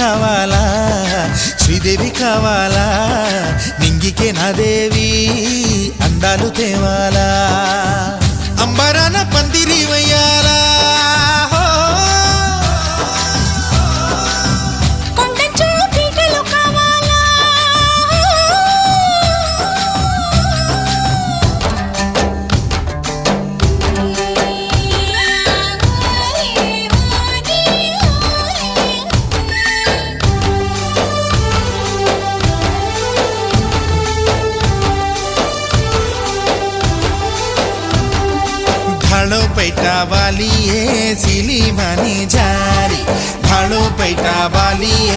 కావాలా శ్రీదేవి కావాలా నింగికే నా దేవి అందాలు తేవాలా అంబరాన పందిరి వయ్యాలా भाड़ो पैटा वाली है सिली मानी जारी भाड़ो पैटा वाली